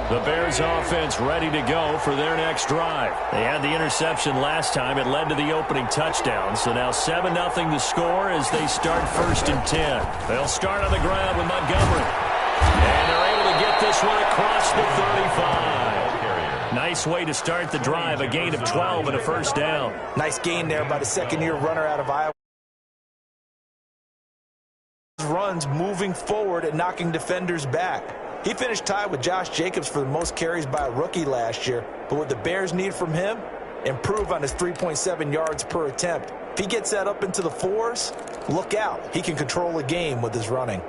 The Bears offense ready to go for their next drive. They had the interception last time. It led to the opening touchdown. So now 7-0 the score as they start 1st and 10. They'll start on the ground with Montgomery. And they're able to get this one across the 35. Nice way to start the drive. A gain of 12 and a first down. Nice gain there by the second-year runner out of Iowa. Runs moving forward and knocking defenders back. He finished tied with Josh Jacobs for the most carries by a rookie last year. But what the Bears need from him, improve on his 3.7 yards per attempt. If he gets that up into the 4s, look out. He can control a game with his running.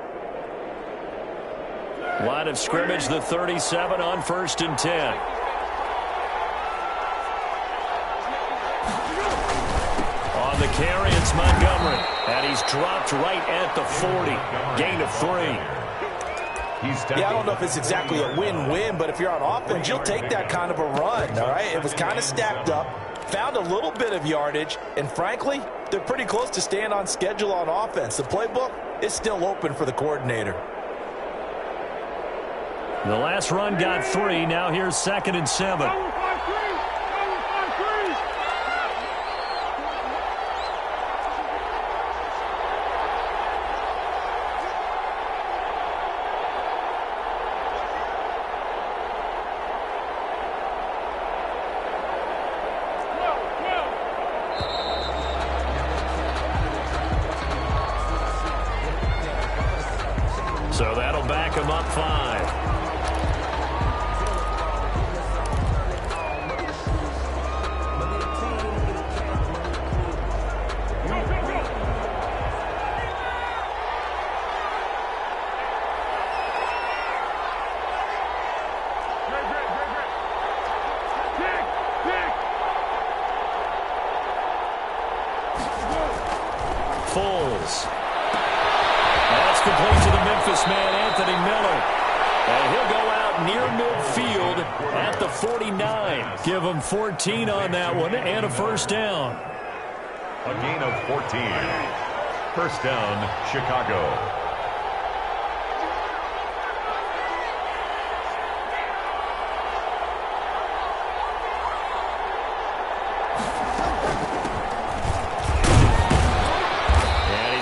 Line of scrimmage, the 37 on 1st and 10. On the carry, it's Montgomery. And he's dropped right at the 40. Gain of 3. Yeah, I don't know if it's exactly a win-win, but if you're on offense, you'll take that kind of a run, all right? It was kind of stacked up, found a little bit of yardage, and frankly, they're pretty close to staying on schedule on offense. The playbook is still open for the coordinator. The last run got 3. Now here's 2nd and 7. So that'll back him up 5. That's complete to the Memphis man, Anthony Miller. And he'll go out near midfield at the 49. Give him 14 on that one and a first down. A gain of 14. First down, Chicago.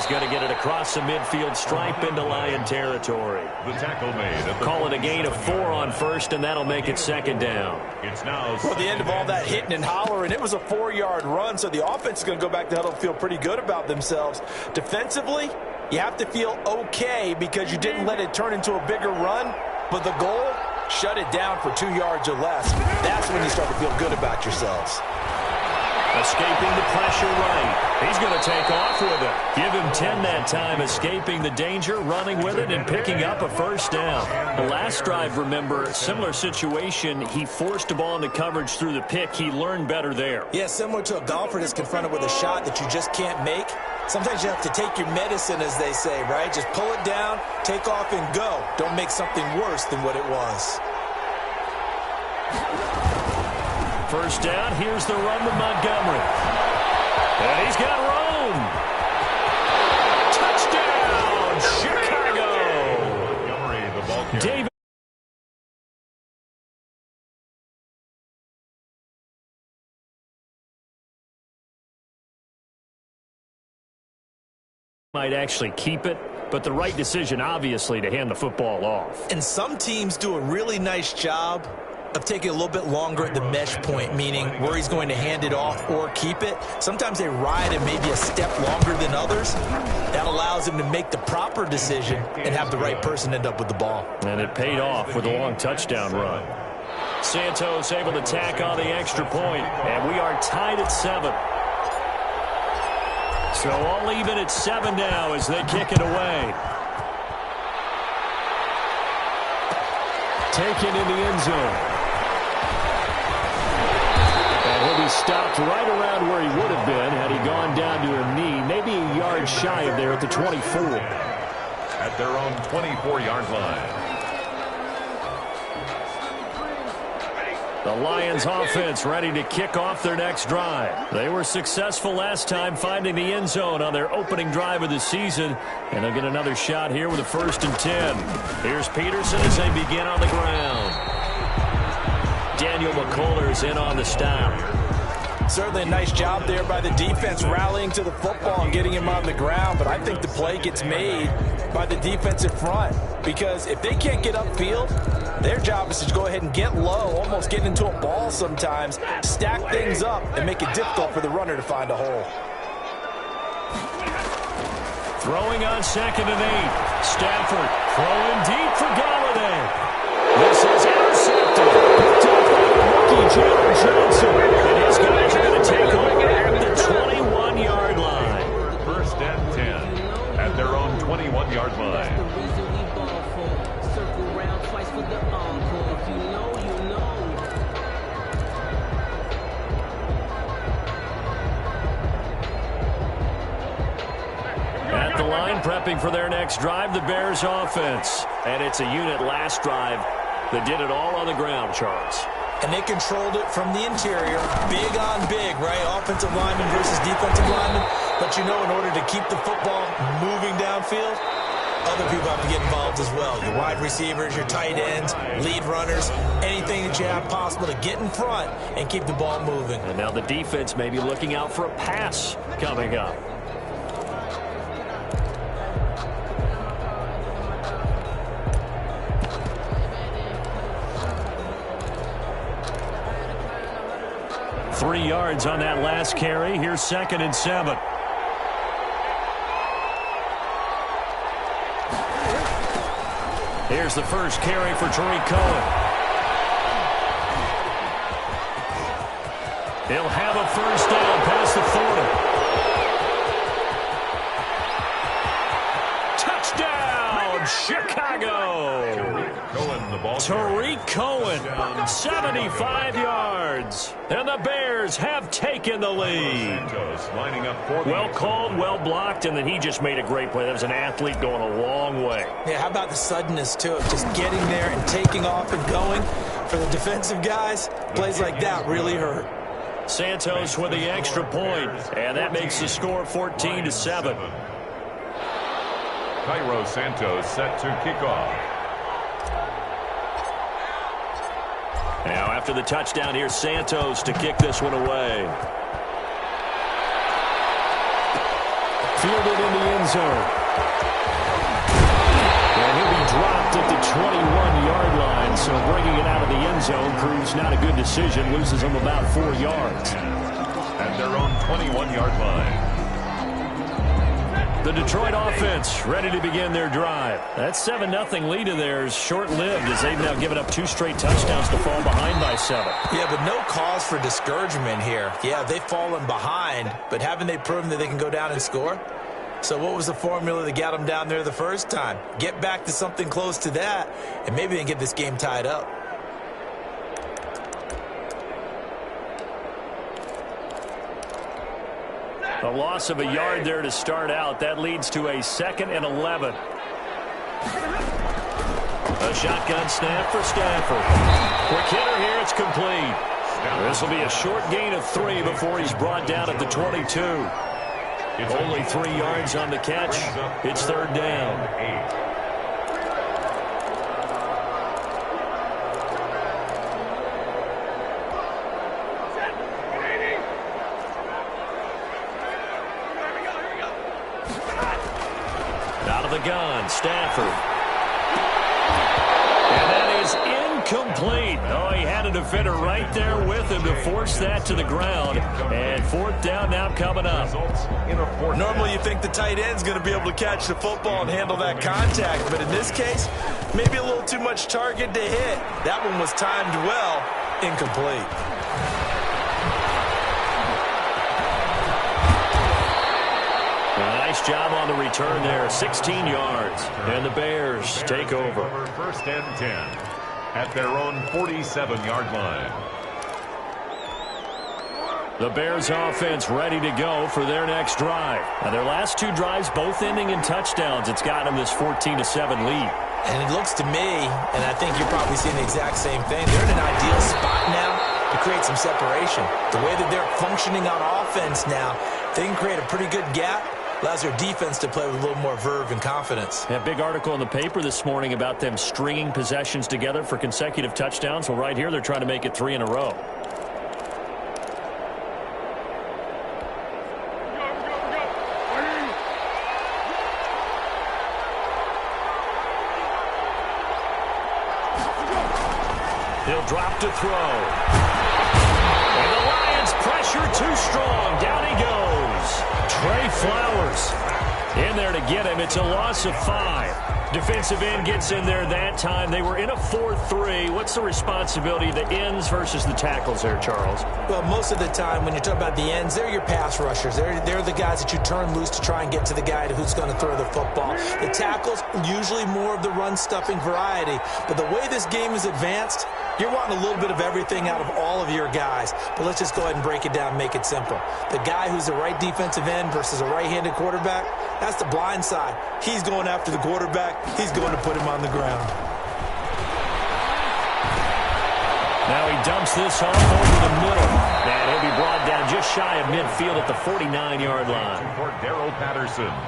Going to get it across the midfield stripe into Lion territory. The tackle made. Call it a gain of 4 on 1st, and that'll make it 2nd down. It's now. Well, the end of all that hitting and hollering, it was a 4-yard run, so the offense is going to go back to huddle and feel pretty good about themselves. Defensively, you have to feel okay because you didn't let it turn into a bigger run, but the goal, shut it down for 2 yards or less. That's when you start to feel good about yourselves. Escaping the pressure right. He's going to take off with it. Give him 10 that time, escaping the danger, running with it, and picking up a first down. The last drive, remember, similar situation. He forced the ball into coverage through the pick. He learned better there. Yeah, similar to a golfer that's confronted with a shot that you just can't make. Sometimes you have to take your medicine, as they say, right? Just pull it down, take off, and go. Don't make something worse than what it was. First down, here's the run with Montgomery. And he's got room. Touchdown, Chicago. Montgomery, the ball carrier. David might actually keep it, but the right decision, obviously, to hand the football off. And some teams do a really nice job of taking a little bit longer at the mesh point, meaning where he's going to hand it off or keep it. Sometimes they ride it maybe a step longer than others. That allows him to make the proper decision and have the right person end up with the ball. And it paid off with a long touchdown run. Santos able to tack on the extra point, and we are tied at 7. So all even at 7 now as they kick it away. Taken in the end zone. He'll be stopped right around where he would have been had he gone down to a knee, maybe a yard shy of there at the 24. At their own 24-yard line. The Lions offense ready to kick off their next drive. They were successful last time finding the end zone on their opening drive of the season, and they'll get another shot here with a 1st and 10. Here's Peterson as they begin on the ground. Daniel McCullers in on the stop. Certainly a nice job there by the defense rallying to the football and getting him on the ground, but I think the play gets made by the defensive front because if they can't get upfield, their job is to go ahead and get low, almost get into a ball sometimes, stack things up, and make it difficult for the runner to find a hole. Throwing on 2nd and 8. Stafford throwing deep for Galladay. This is intercepted. Picked up by the rookie, Jared Johnson. And his guys are going to take over at the 21-yard line. 1st and 10 at their own 21-yard line. At the line, prepping for their next drive, the Bears offense. And it's a unit last drive that did it all on the ground, Charles. And they controlled it from the interior. Big on big, right? Offensive lineman versus defensive lineman. But you know, in order to keep the football moving downfield, other people have to get involved as well. Your wide receivers, your tight ends, lead runners, anything that you have possible to get in front and keep the ball moving. And now the defense may be looking out for a pass coming up. Three yards on that last carry. Here's 2nd and 7. Here's the first carry for Tariq Cohen. He'll have a first down past the 40. Touchdown, Chicago. Tariq Cohen, 75 yards. And the Bears have taken the lead. Well called, well blocked, and then he just made a great play. That was an athlete going a long way. Yeah, how about the suddenness to it? Just getting there and taking off and going. For the defensive guys, plays like that really hurt. Santos with the extra point, and that makes the score 14-7. Cairo Santos set to kick off. Now after the touchdown, here's Santos to kick this one away. Fielded in the end zone. And he'll be dropped at the 21-yard line, so bringing it out of the end zone proves not a good decision, loses him about 4 yards. At their own 21-yard line. The Detroit offense ready to begin their drive. That 7-0 lead of theirs short-lived as they've now given up 2 straight touchdowns to fall behind by 7. Yeah, but no cause for discouragement here. Yeah, they've fallen behind, but haven't they proven that they can go down and score? So what was the formula that got them down there the first time? Get back to something close to that, and maybe they can get this game tied up. A loss of a yard there to start out. That leads to a 2nd and 11. A shotgun snap for Stafford. Quick hitter here. It's complete. This will be a short gain of 3 before he's brought down at the 22. Only 3 yards on the catch. It's 3rd down. Gun, Stafford. And that is incomplete. Oh, he had a defender right there with him to force that to the ground. And 4th down now coming up. Normally you think the tight end's going to be able to catch the football and handle that contact, but in this case, maybe a little too much target to hit. That one was timed well, incomplete. Nice job on the return there, 16 yards. And the Bears take over. 1st and 10 at their own 47-yard line. The Bears offense ready to go for their next drive. Now their last 2 drives both ending in touchdowns. It's got them this 14-7 lead. And it looks to me, and I think you're probably seeing the exact same thing, they're in an ideal spot now to create some separation. The way that they're functioning on offense now, they can create a pretty good gap Allows your defense to play with a little more verve and confidence. A big article in the paper this morning about them stringing possessions together for consecutive touchdowns. Well, right here, they're trying to make it 3 in a row. He'll drop to throw. And the Lions pressure too strong. Down he goes. Trey Flowers in there to get him. It's a loss of 5. Defensive end gets in there that time. They were in a 4-3. What's the responsibility of the ends versus the tackles there, Charles? Well, most of the time when you talk about the ends, they're your pass rushers. They're the guys that you turn loose to try and get to the guy who's going to throw the football. The tackles, usually more of the run-stuffing variety. But the way this game is advanced, you're wanting a little bit of everything out of all of your guys. But let's just go ahead and break it down and make it simple. The guy who's the right defensive end versus a right-handed quarterback, that's the blind side. He's going after the quarterback. He's going to put him on the ground. Now he dumps this off over the middle. And he'll be brought down just shy of midfield at the 49-yard line.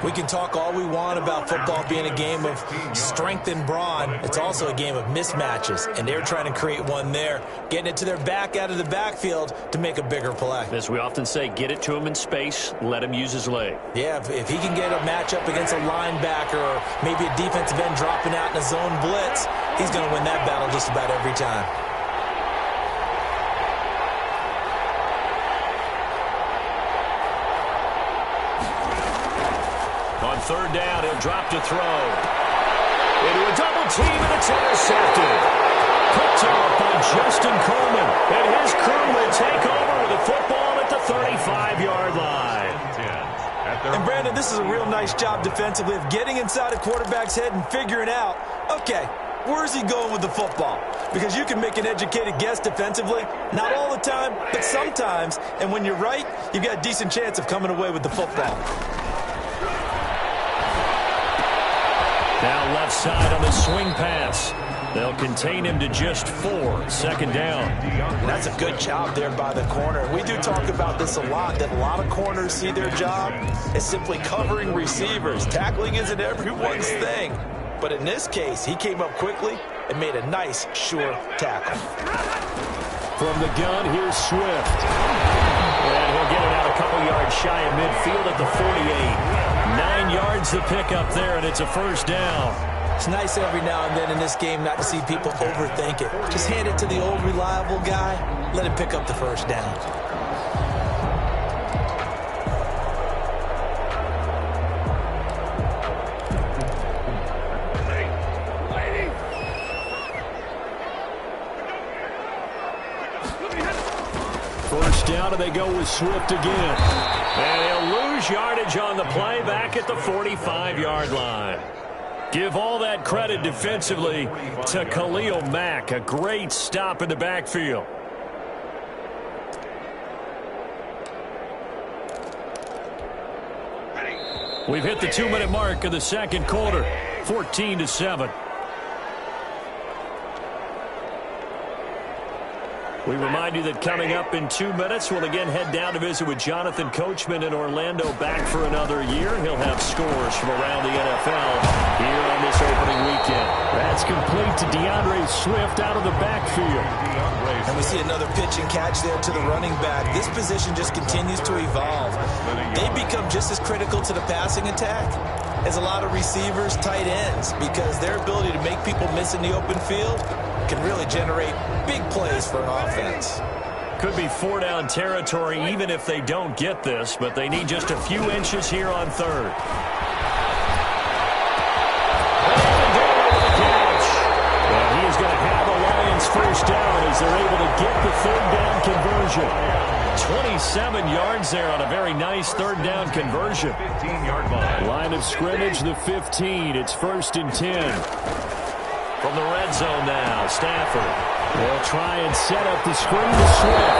We can talk all we want about football being a game of strength and brawn. It's also a game of mismatches, and they're trying to create one there, getting it to their back out of the backfield to make a bigger play. As we often say, get it to him in space, let him use his leg. Yeah, if he can get a matchup against a linebacker or maybe a defensive end dropping out in a zone blitz, he's going to win that battle just about every time. Third down, he'll drop to throw. Into a double team, and it's intercepted. Picked off by Justin Coleman. And his crew will take over with the football at the 35-yard line. And Brandon, this is a real nice job defensively of getting inside a quarterback's head and figuring out, okay, where's he going with the football? Because you can make an educated guess defensively. Not all the time, but sometimes. And when you're right, you've got a decent chance of coming away with the football. Now left side on the swing pass. They'll contain him to just 4. Second down. That's a good job there by the corner. We do talk about this a lot, that a lot of corners see their job as simply covering receivers. Tackling isn't everyone's thing. But in this case, he came up quickly and made a nice, sure tackle. From the gun, here's Swift. And he'll get it out a couple yards shy of midfield at the 48. 9 yards to pick up there, and it's a first down. It's nice every now and then in this game not to see people overthink it. Just hand it to the old reliable guy. Let him pick up the first down. First down, and they go with Swift again. And he'll lose yardage on the play back at the 45-yard line. Give all that credit defensively to Khalil Mack. A great stop in the backfield. We've hit the 2-minute mark of the second quarter. 14-7. We remind you that coming up in 2 minutes, we'll again head down to visit with Jonathan Coachman in Orlando, back for another year. He'll have scores from around the NFL here on this opening weekend. That's complete to DeAndre Swift out of the backfield. And we see another pitch and catch there to the running back. This position just continues to evolve. They become just as critical to the passing attack as a lot of receivers, tight ends, because their ability to make people miss in the open field can really generate big plays for an offense. Could be 4-down territory even if they don't get this, but they need just a few inches here on third. And he is going to have a Lions first down as they're able to get the third down conversion. 27 yards there on a very nice third down conversion. 15-yard line. Line of scrimmage, the 15. It's 1st and 10. From the red zone now, Stafford. They'll try and set up the screen to Swift.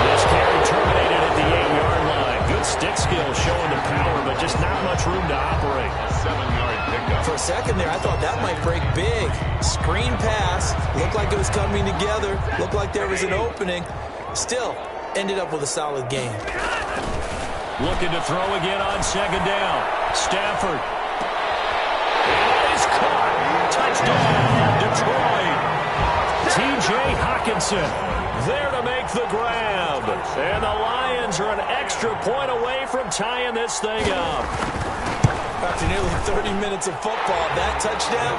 This carry terminated at the 8-yard line. Good stick skill showing the power, but just not much room to operate. A 7-yard pickup. For a second there, I thought that might break big. Screen pass. Looked like it was coming together. Looked like there was an opening. Still, ended up with a solid game. Looking to throw again on second down. Stafford. It is caught. Touchdown, Detroit. T.J. Hockenson there to make the grab. And the Lions are an extra point away from tying this thing up. After nearly 30 minutes of football, that touchdown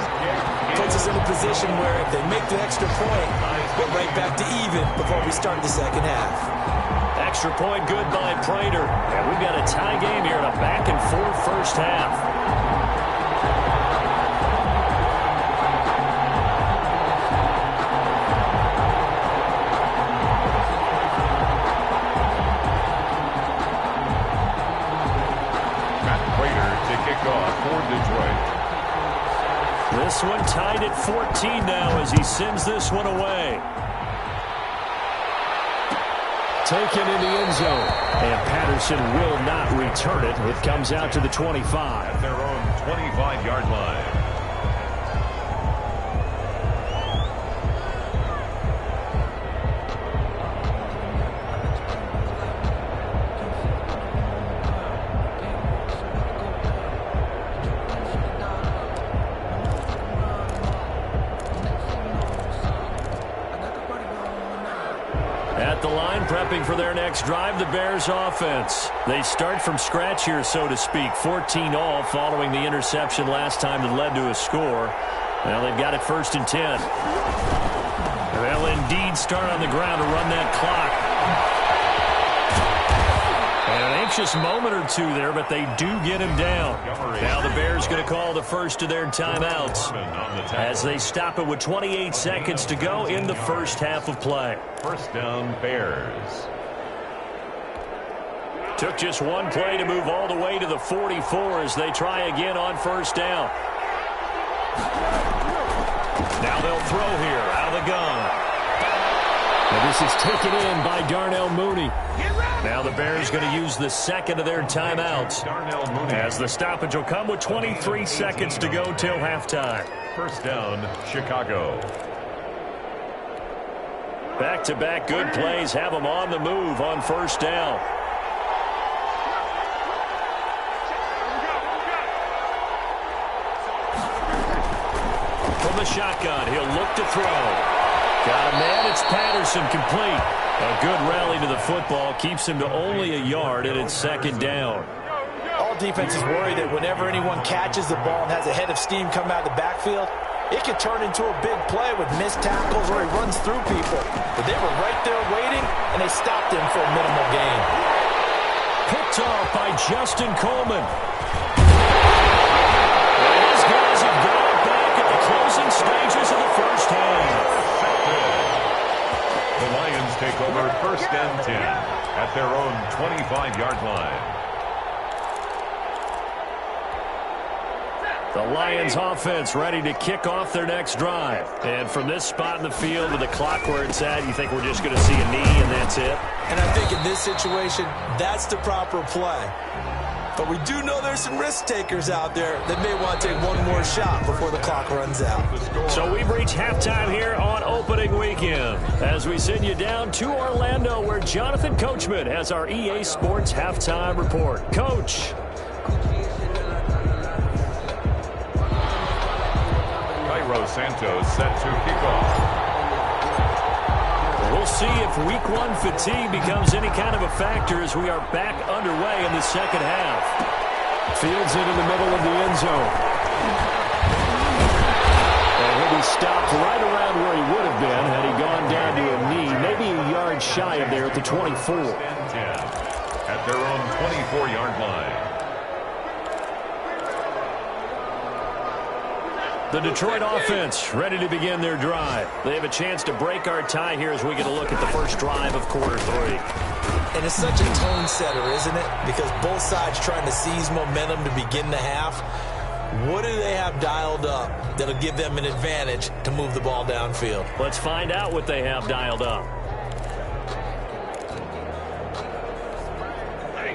puts us in a position where if they make the extra point, we're right back to even before we start the second half. Extra point good by Prater. And we've got a tie game here in a back-and-forth first half. This one tied at 14 now as he sends this one away. Taken in the end zone. And Patterson will not return it. It comes out to the 25. At their own 25-yard line. Prepping for their next drive, the Bears offense. They start from scratch here, so to speak. 14 all following the interception last time that led to a score. Well, they've got it 1st and 10. They'll indeed start on the ground to run that clock. And an anxious moment or two there, but they do get him down. Now the Bears going to call the first of their timeouts as they stop it with 28 seconds to go in the first half of play. First down, Bears. Took just one play to move all the way to the 44 as they try again on first down. Now they'll throw here out of the gun. And this is taken in by Darnell Mooney. Now the Bears going to use the second of their timeouts as the stoppage will come with 23 seconds to go till halftime. First down, Chicago. Back-to-back good plays have them on the move on first down. From the shotgun, he'll look to throw. Got a man, it's Patterson, complete. A good rally to the football keeps him to only a yard, and it's second down. All defenses worry that whenever anyone catches the ball and has a head of steam come out of the backfield, it could turn into a big play with missed tackles or he runs through people. But they were right there waiting, and they stopped him for a minimal gain. Picked off by Justin Coleman. And these guys have got it back at the closing stages of the first half. The Lions take over 1st and 10 at their own 25-yard line. The Lions offense ready to kick off their next drive. And from this spot in the field with the clock where it's at, you think we're just going to see a knee and that's it? And I think in this situation, that's the proper play. But we do know there's some risk takers out there that may want to take one more shot before the clock runs out. So we've reached halftime here on opening weekend as we send you down to Orlando where Jonathan Coachman has our EA Sports halftime report. Coach. Cairo Santos set to kick off. We'll see if week one fatigue becomes any kind of a factor as we are back underway in the second half. Fields it in the middle of the end zone. And he'll be stopped right around where he would have been had he gone down to a knee, maybe a yard shy of there at the 24. At their own 24-yard line. The Detroit offense ready to begin their drive. They have a chance to break our tie here as we get a look at the first drive of quarter three. And it's such a tone setter, isn't it? Because both sides trying to seize momentum to begin the half. What do they have dialed up that'll give them an advantage to move the ball downfield? Let's find out what they have dialed up.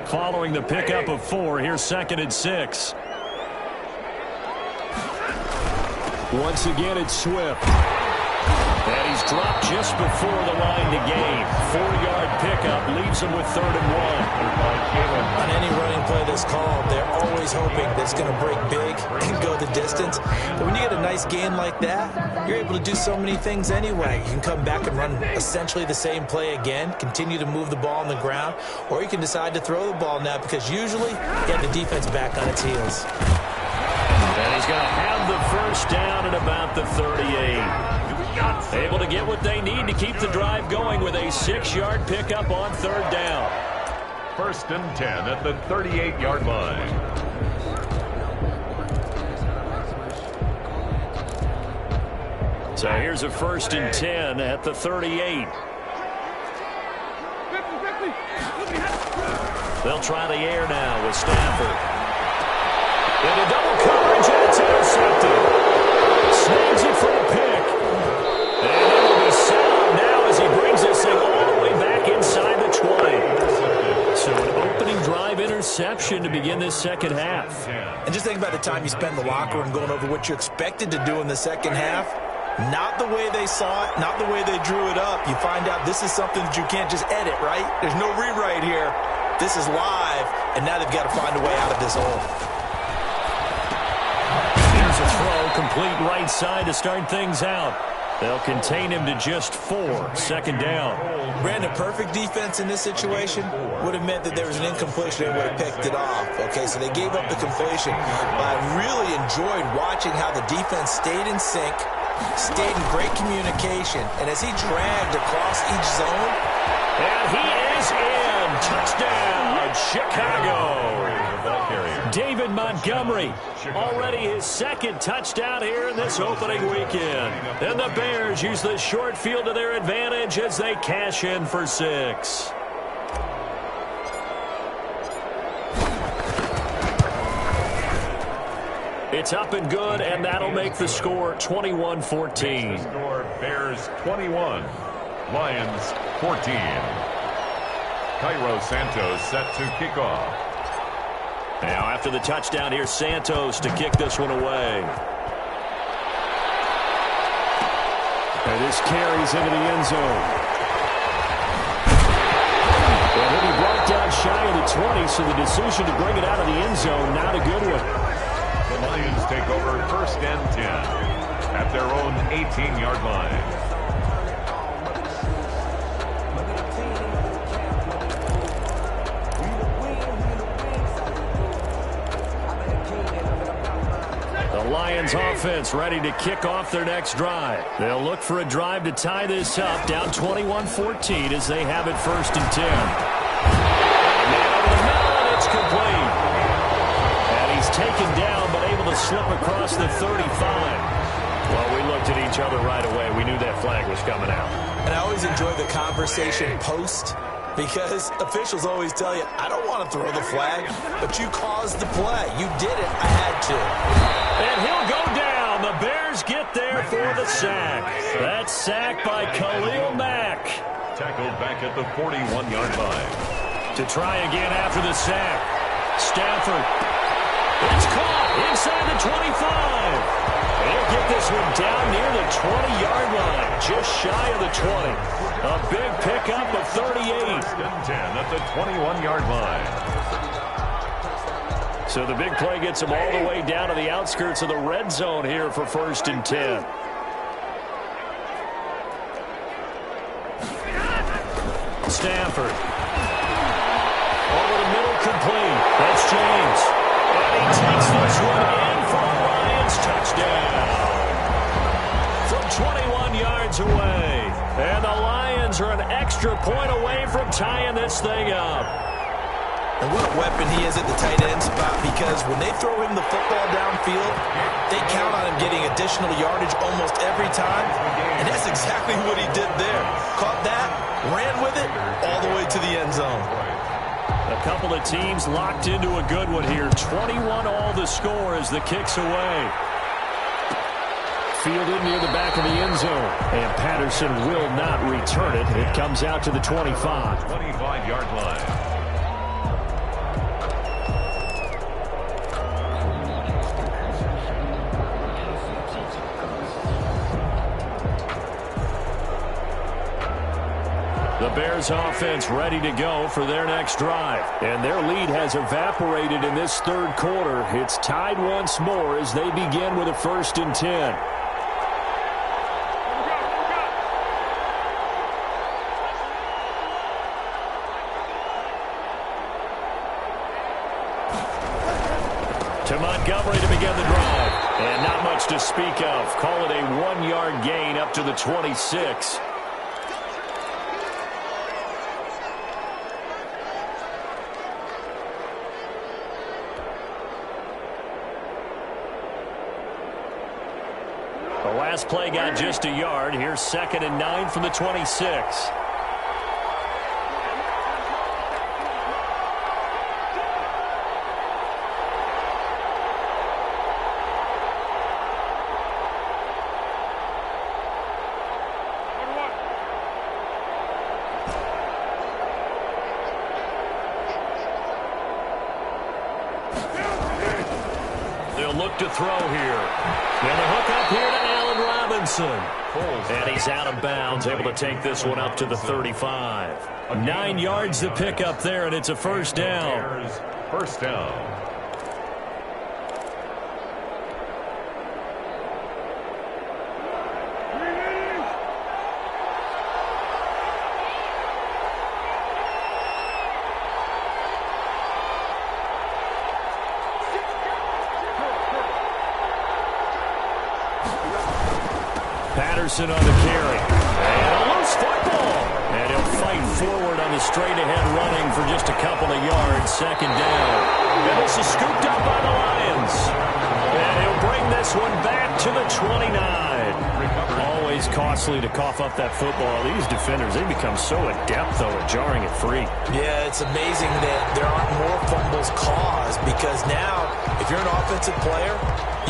Following the pickup of 4, here's 2nd and 6. Once again, it's Swift. And he's dropped just before the line to gain. 4-yard pickup leaves him with 3rd and 1. On any running play that's called, they're always hoping that it's going to break big and go the distance. But when you get a nice gain like that, you're able to do so many things anyway. You can come back and run essentially the same play again, continue to move the ball on the ground, or you can decide to throw the ball now because usually you have the defense back on its heels. And he's going to have the first down at about the 38. Able to get what they need to keep the drive going with a 6-yard pickup on 3rd down. 1st and 10 at the 38-yard line. So here's a 1st and 10 at the 38. They'll try the air now with Stafford. Into double coverage, and it's intercepted. Snags it for a pick. And it will be set up now as he brings this thing all the way back inside the 20. So an opening drive interception to begin this second half. And just think about the time you spend in the locker room going over what you expected to do in the second half. Not the way they saw it, not the way they drew it up. You find out this is something that you can't just edit, right? There's no rewrite here. This is live, and now they've got to find a way out of this hole. Here's a throw, complete right side to start things out. They'll contain him to just 4, 2nd down. Brandon, perfect defense in this situation would have meant that there was an incompletion and would have picked it off. Okay, so they gave up the completion. But I really enjoyed watching how the defense stayed in sync, stayed in great communication, and as he dragged across each zone. And he is in. Touchdown, Chicago. David Montgomery, already his 2nd touchdown here in this opening weekend. And the Bears use the short field to their advantage as they cash in for 6. It's up and good, and that'll make the score 21-14. Score Bears 21, Lions 14. Cairo Santos set to kick off. Now after the touchdown, here's Santos to kick this one away. And this carries into the end zone. Well, he'll be brought down shy of the 20, so the decision to bring it out of the end zone, not a good one. The Lions take over 1st and 10 at their own 18-yard line. Lions offense ready to kick off their next drive. They'll look for a drive to tie this up, down 21-14 as they have it 1st and 10. And over the middle, and it's complete. And he's taken down, but able to slip across the 35. Well, we looked at each other right away. We knew that flag was coming out. And I always enjoy the conversation post, because officials always tell you, I don't want to throw the flag, but you caused the play. You did it. I had to. And he'll go down. The Bears get there for the sack. That sack by Khalil Mack. Tackled back at the 41-yard line. To try again after the sack. Stafford. It's caught inside the 25. They'll get this one down near the 20-yard line, just shy of the 20. A big pickup of 38. 1st and 10 at the 21-yard line. So the big play gets them all the way down to the outskirts of the red zone here for 1st and 10. Stafford. Over the middle, complete. That's James. And he takes this one in for a Lions touchdown. From 21 yards away. And the Lions are an extra point away from tying this thing up. And what a weapon he is at the tight end spot, because when they throw him the football downfield, they count on him getting additional yardage almost every time. And that's exactly what he did there. Caught that, ran with it, all the way to the end zone. A couple of teams locked into a good one here. 21 all the score as the kick's away. Fielded near the back of the end zone. And Patterson will not return it. It comes out to the 25. 25-yard line. The Bears offense ready to go for their next drive. And their lead has evaporated in this third quarter. It's tied once more as they begin with a 1st and 10. To Montgomery to begin the drive. And not much to speak of. Call it a 1-yard gain up to the 26. The last play got just a yard. Here's 2nd and 9 from the 26. Look to throw here. And the hook up here to Allen Robinson. And he's out of bounds, able to take this one up to the 35. 9 yards to pick up there, and it's a 1st down. First down. Patterson on the carry. And a loose football. And he'll fight forward on the straight-ahead running for just a couple of yards. 2nd down. And this is scooped up by the Lions. And he'll bring this one back to the 29. Always costly to cough up that football. These defenders, they become so adept, though, at jarring it free. Yeah, it's amazing that there aren't more fumbles caused because now, if you're an offensive player,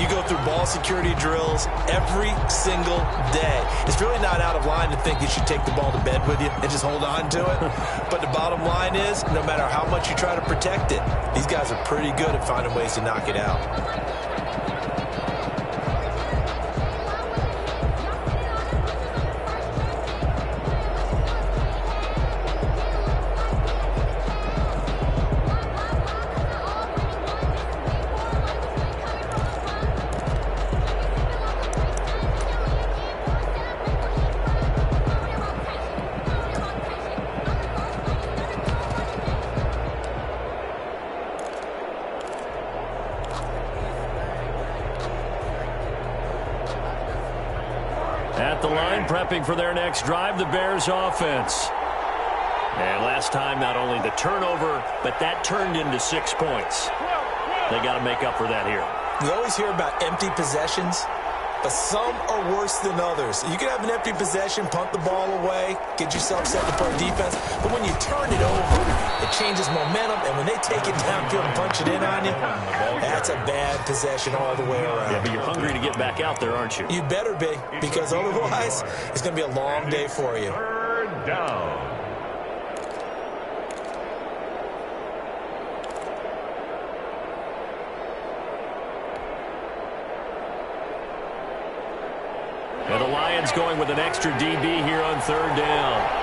you go through ball security drills every single day. It's really not out of line to think you should take the ball to bed with you and just hold on to it. But the bottom line is, no matter how much you try to protect it, these guys are pretty good at finding ways to knock it out. At the line, prepping for their next drive, the Bears offense. And last time, not only the turnover, but that turned into 6 points. They got to make up for that here. You always hear about empty possessions, but some are worse than others. You can have an empty possession, punt the ball away, get yourself set to play defense, but when you turn it over, it changes momentum, and when they take it downfield and punch it in on you, that's a bad possession all the way around. Yeah, but you're hungry to get back out there, aren't you? You better be, because otherwise, it's going to be a long day for you. 3rd down. And the Lions going with an extra DB here on 3rd down.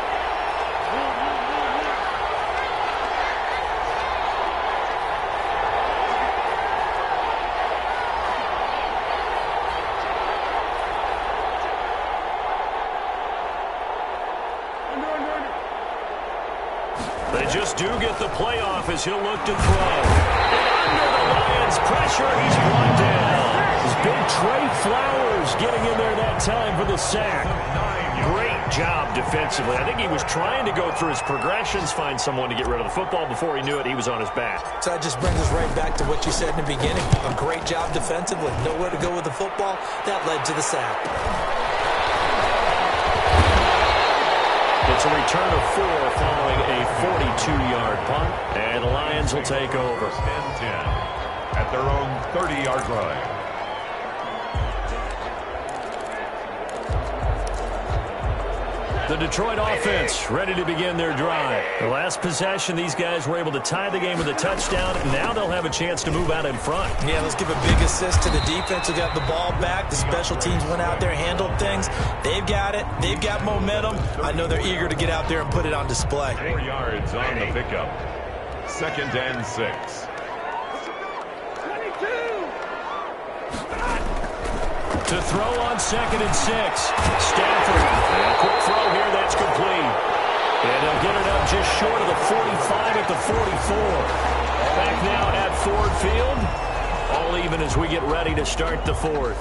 They just do get the playoff as he'll look to throw. And under the Lions' pressure, he's brought down. His big Trey Flowers getting in there that time for the sack. Great job defensively. I think he was trying to go through his progressions, find someone to get rid of the football. Before he knew it, he was on his back. So that just brings us right back to what you said in the beginning. A great job defensively. Nowhere to go with the football. That led to the sack. It's a return of 4 following a 42-yard punt. And the Lions will take over. 1st and 10 at their own 30-yard line. The Detroit offense ready to begin their drive. The last possession, these guys were able to tie the game with a touchdown. Now they'll have a chance to move out in front. Yeah, let's give a big assist to the defense who got the ball back. The special teams went out there, handled things. They've got it. They've got momentum. I know they're eager to get out there and put it on display. 4 yards on the pickup. 2nd and 6. To throw on 2nd and 6. Stafford. A quick throw here. That's complete. And they'll get it up just short of the 45 at the 44. Back now at Ford Field. All even as we get ready to start the 4th.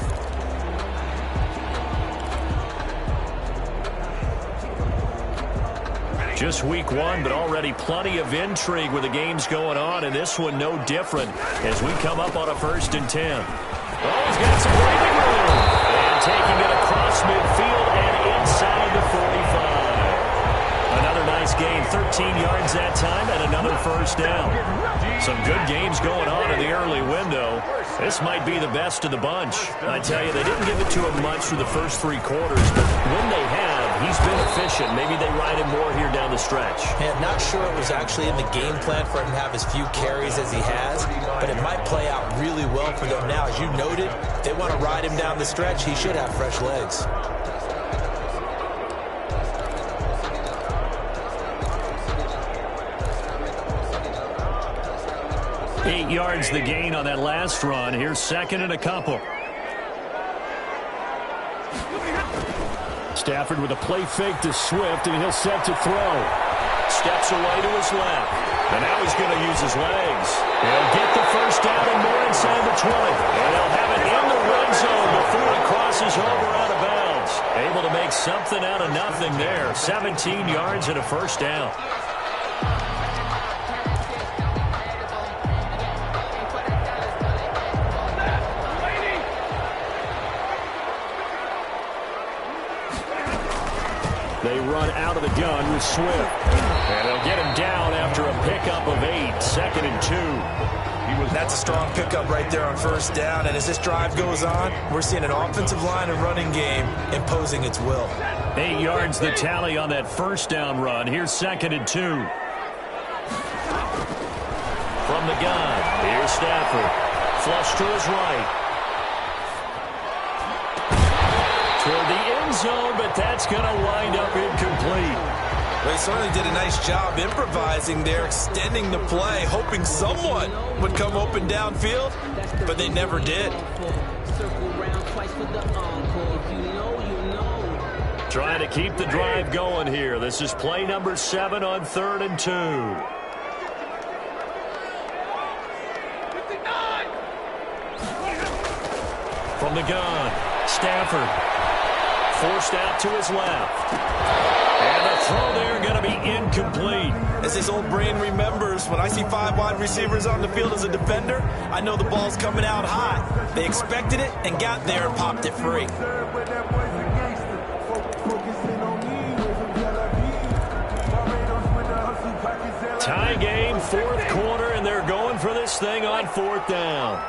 Just week 1, but already plenty of intrigue with the games going on, and this one no different as we come up on a 1st and 10. Oh, he's got some breathing room. And taking it across midfield and inside the 45. Another nice gain, 13 yards that time, and another 1st down. Some good games going on in the early window. This might be the best of the bunch. I tell you, they didn't give it to him much through the first 3 quarters, but when they have, he's been efficient. Maybe they ride him more here down the stretch. Yeah, not sure it was actually in the game plan for him to have as few carries as he has, but it might play out really well for them now. As you noted, if they want to ride him down the stretch, he should have fresh legs. Eight yards the gain on that last run. Here's 2nd and a couple. Stafford with a play fake to Swift, and he'll set to throw. Steps away to his left. And now he's going to use his legs. He'll get the 1st down and more inside the 20. And they'll have it in the red zone before it crosses over out of bounds. Able to make something out of nothing there. 17 yards and a 1st down. They run out of the gun with Swift. And they'll get him down after a pickup of 8. 2nd and 2. That's a strong pickup right there on 1st down. And as this drive goes on, we're seeing an offensive line and running game imposing its will. 8 yards the tally on that 1st down run. Here's 2nd and 2. From the gun, here's Stafford. Flush to his right. Toward the end zone, but that's going to wind up incomplete. Well, he certainly did a nice job improvising there, extending the play, hoping someone would come open downfield, but they never did. Trying to keep the drive going here. This is play number 7 on 3rd and 2. From the gun, Stafford. Forced out to his left. And the throw there going to be incomplete. As his old brain remembers, when I see 5 wide receivers on the field as a defender, I know the ball's coming out high. They expected it and got there and popped it free. Tie game, 4th quarter, and they're going for this thing on 4th down.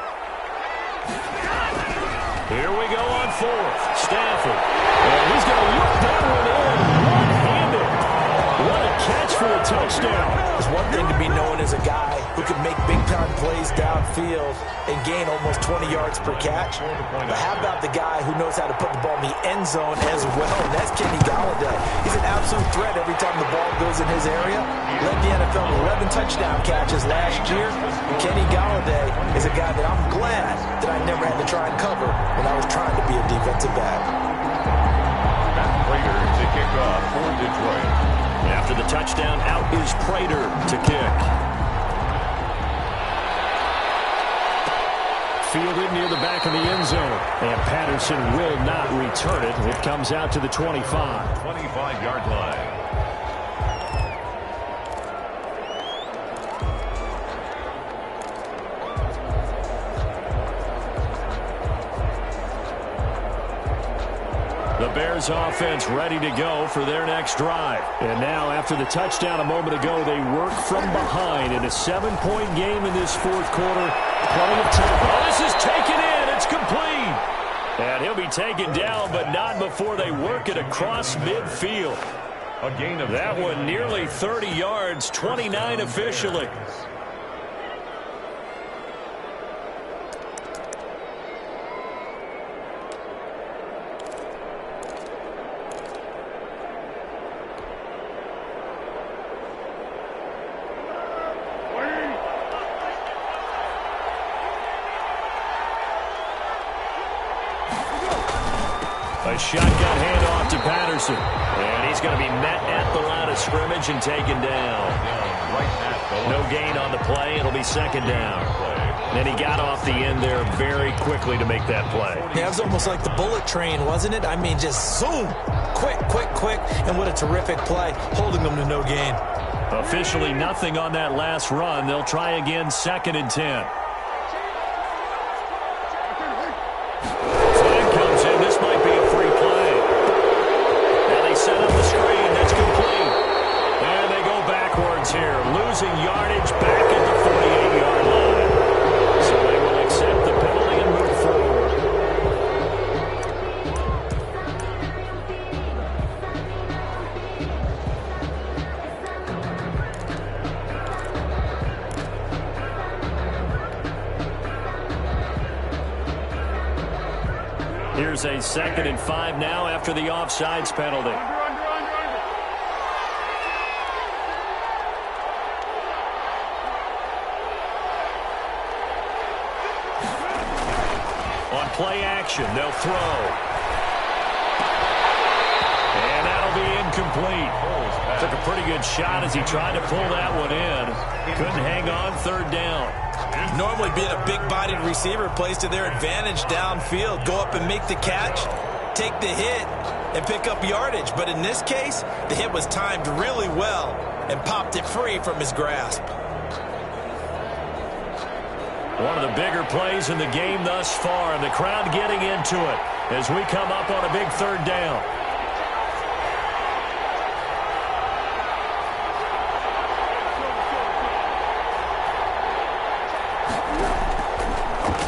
Here we go on 4th. Stafford. And he's going to look that one in one-handed. What a catch for a touchdown. It's one thing to be known as a guy who can make big-time plays downfield and gain almost 20 yards per catch. But how about the guy who knows how to put the ball in the end zone as well? And that's Kenny Golladay. He's an absolute threat every time the ball goes in his area. Led the NFL with 11 touchdown catches last year. And Kenny Golladay is a guy that I'm glad that I never had to try and cover when I was trying to be a defensive back. Matt Prater to kick off for Detroit. After the touchdown, out is Prater to kick. Fielded near the back of the end zone. And Patterson will not return it. It comes out to the 25. 25-yard line. The Bears offense ready to go for their next drive. And now, after the touchdown a moment ago, they work from behind in a 7-point game in this 4th quarter. Plenty of time. Oh, this is taken in. It's complete. And he'll be taken down, but not before they work it across midfield. A gain of that one nearly 30 yards, 29 officially. A shotgun handoff to Patterson. And he's going to be met at the line of scrimmage and taken down. No gain on the play. It'll be second down. And he got off the end there very quickly to make that play. Yeah, it was almost like the bullet train, wasn't it? I mean, just zoom. Quick, quick, quick. And what a terrific play, holding them to no gain. Officially nothing on that last run. They'll try again, 2nd and 10. Here, losing yardage back at the 48-yard line. So they will accept the penalty and move forward. Here's a 2nd and 5 now after the offsides penalty. Play action, they'll throw. And that'll be incomplete. Took a pretty good shot as he tried to pull that one in. Couldn't hang on, 3rd down. Normally being a big-bodied receiver plays to their advantage downfield. Go up and make the catch, take the hit, and pick up yardage. But in this case, the hit was timed really well and popped it free from his grasp. One of the bigger plays in the game thus far, and the crowd getting into it as we come up on a big 3rd down.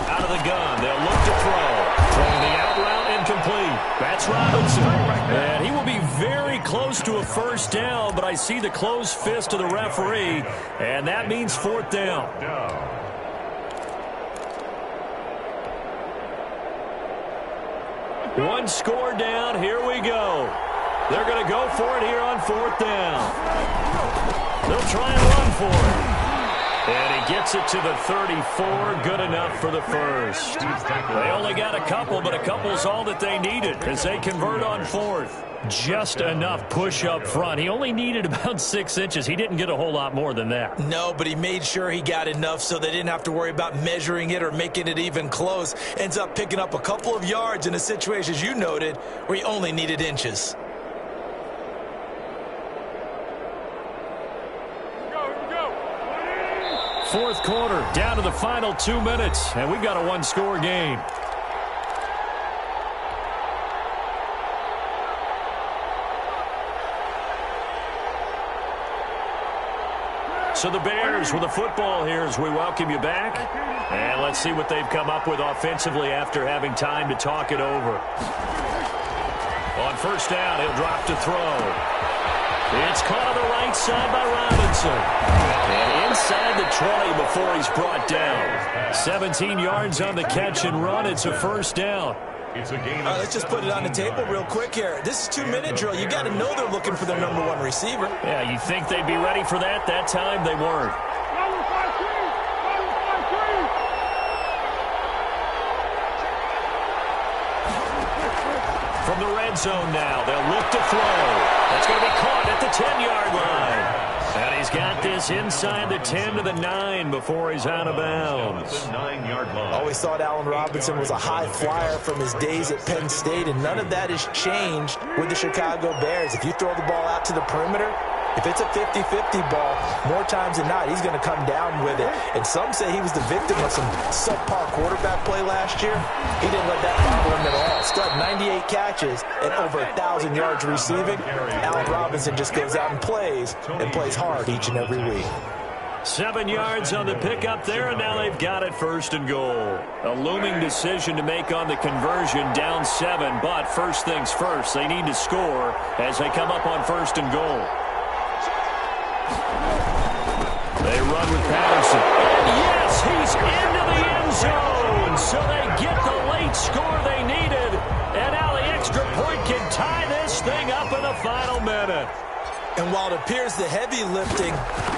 Out of the gun, they'll look to throw. Throwing the out route incomplete. That's Robinson. And he will be very close to a 1st down, but I see the closed fist of the referee, and that means 4th down. One score down. Here we go. They're going to go for it here on 4th down. They'll try and run for it. And he gets it to the 34. Good enough for the first. They only got a couple, but a couple's all that they needed as they convert on 4th. Just enough push up front. He only needed about 6 inches. He didn't get a whole lot more than that. No, but he made sure he got enough so they didn't have to worry about measuring it or making it even close. Ends up picking up a couple of yards in a situation, as you noted, where he only needed inches. Fourth quarter, down to the final 2 minutes, and we've got a one-score game. So the Bears with the football here as we welcome you back. And let's see what they've come up with offensively after having time to talk it over. On 1st down, he'll drop to throw. It's caught on the right side by Robinson. And inside the 20 before he's brought down. 17 yards on the catch and run. It's a 1st down. It's a game. Let's just put it on the table real quick here. This is 2-minute drill. You got to know they're looking for their #1 receiver. Yeah, you'd think they'd be ready for that. That time they weren't. From the red zone now, they'll look to throw. That's going to be caught at the 10-yard line. And he's got this inside the 10 to the 9 before he's out of bounds. 9-yard line. Always thought Allen Robinson was a high flyer from his days at Penn State, and none of that has changed with the Chicago Bears. If you throw the ball out to the perimeter, if it's a 50-50 ball, more times than not, he's going to come down with it. And some say he was the victim of some subpar quarterback play last year. He didn't let that bother him at all. Still had 98 catches and over 1,000 yards receiving. Allen Robinson just goes out and plays hard each and every week. 7 yards on the pickup there, and now they've got it 1st and goal. A looming decision to make on the conversion, down 7, but first things first, they need to score as they come up on 1st and goal. They run with Patterson. Yes, he's into the end zone, so they get the late score they needed, and now the extra point can tie this thing up in the final minute. And while it appears the heavy lifting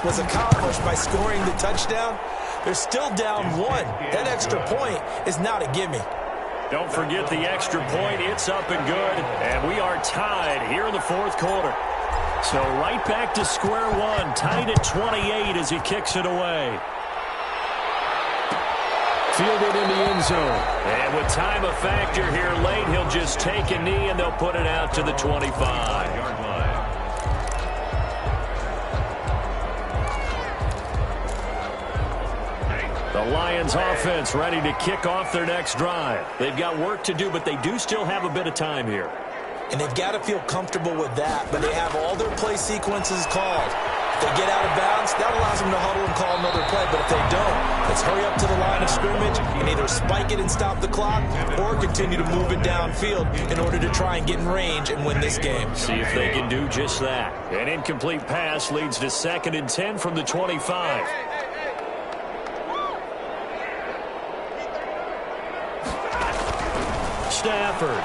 was accomplished by scoring the touchdown, they're still down 1. That extra point is not a gimme. Don't forget the extra point. It's up and good, and we are tied here in the 4th quarter. So right back to square one, tied at 28 as he kicks it away. Fielded in the end zone. And with time a factor here late, he'll just take a knee, and they'll put it out to the 25-yard line. The Lions offense ready to kick off their next drive. They've got work to do, but they do still have a bit of time here. And they've got to feel comfortable with that, but they have all their play sequences called. If they get out of bounds, that allows them to huddle and call another play. But if they don't, let's hurry up to the line of scrimmage and either spike it and stop the clock or continue to move it downfield in order to try and get in range and win this game. See if they can do just that. An incomplete pass leads to 2nd and 10 from the 25. Stafford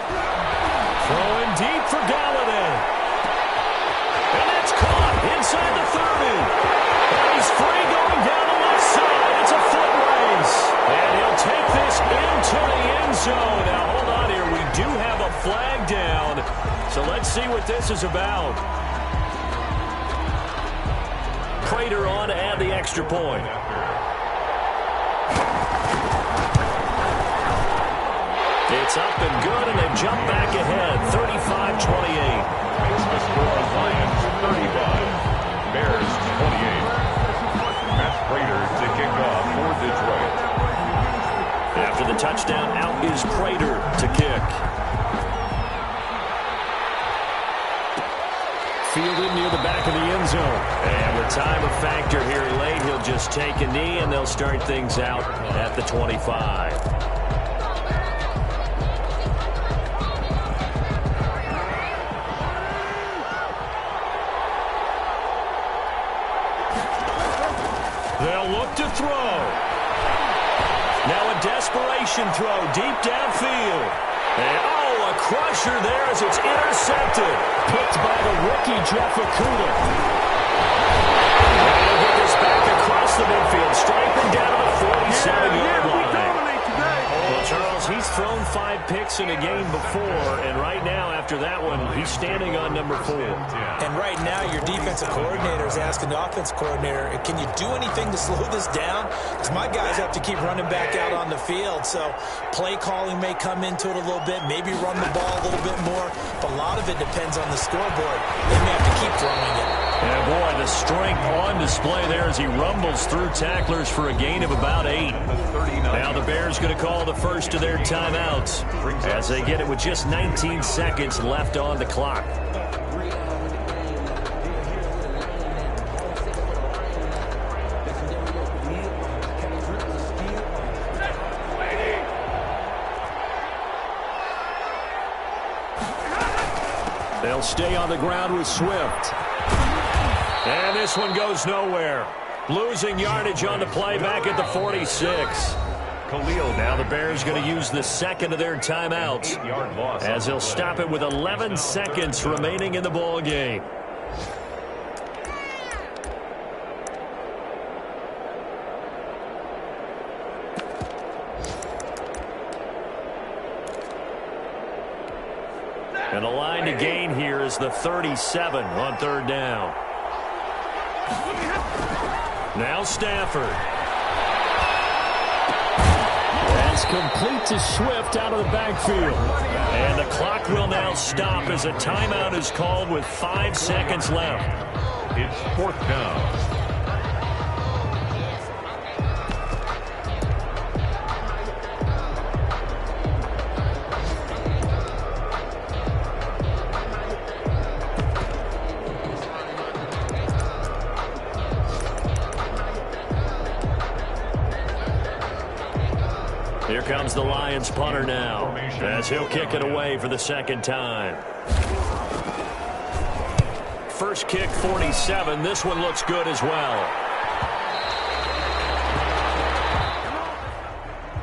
throwing deep for Galladay. And that's caught inside the 30. And he's free going down the left side. It's a foot race. And he'll take this into the end zone. Now, hold on here. We do have a flag down. So let's see what this is about. Prater on to add the extra point. It's up and good, and they jump back ahead, 35-28. Makes the score Lions 35, Bears 28. Matt Prater to kick off for Detroit. After the touchdown, out is Prater to kick. Fielded near the back of the end zone. And with time a factor here late, he'll just take a knee, and they'll start things out at the 25. They'll look to throw. Now a desperation throw deep downfield. And a crusher there as it's intercepted. Picked by the rookie Jeff Okudah. And they'll get this back across the midfield. Striping down to the 47-yard line. Well, Charles, he's thrown 5 picks in a game before, and right now, after that one, he's standing on number 4. And right now, your defensive coordinator is asking the offensive coordinator, can you do anything to slow this down? Because my guys have to keep running back out on the field, so play calling may come into it a little bit, maybe run the ball a little bit more, but a lot of it depends on the scoreboard. They may have to keep throwing it. Yeah, boy, the strength on display there as he rumbles through tacklers for a gain of about 8. Now the Bears going to call the first of their timeouts as they get it with just 19 seconds left on the clock. They'll stay on the ground with Swift. And this one goes nowhere. Losing yardage on the play back at the 46. Khalil, now the Bears going to use the second of their timeouts as they'll stop it with 11 seconds remaining in the ball game. And the line to gain here is the 37 on 3rd down. Now Stafford. That's complete to Swift out of the backfield. And the clock will now stop as a timeout is called with 5 seconds left. It's 4th down. comes the Lions punter now, as he'll kick it away for the second time. First kick, 47. This one looks good as well.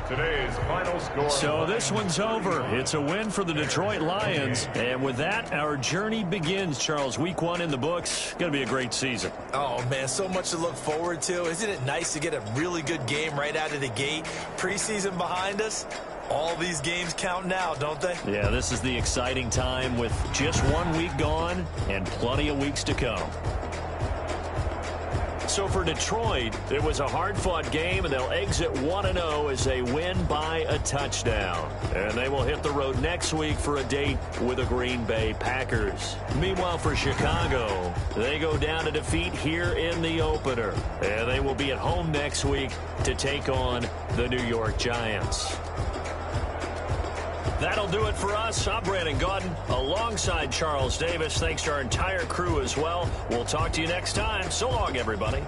Today's final score. So this one's over. It's a win for the Detroit Lions. And with that, our journey begins, Charles. Week 1 in the books. Going to be a great season. Oh, man, so much to look forward to. Isn't it nice to get a really good game right out of the gate? Preseason behind us. All these games count now, don't they? Yeah, this is the exciting time with just 1 week gone and plenty of weeks to come. So for Detroit, it was a hard-fought game, and they'll exit 1-0 as they win by a touchdown. And they will hit the road next week for a date with the Green Bay Packers. Meanwhile, for Chicago, they go down to defeat here in the opener. And they will be at home next week to take on the New York Giants. That'll do it for us. I'm Brandon Gaudin alongside Charles Davis. Thanks to our entire crew as well. We'll talk to you next time. So long, everybody.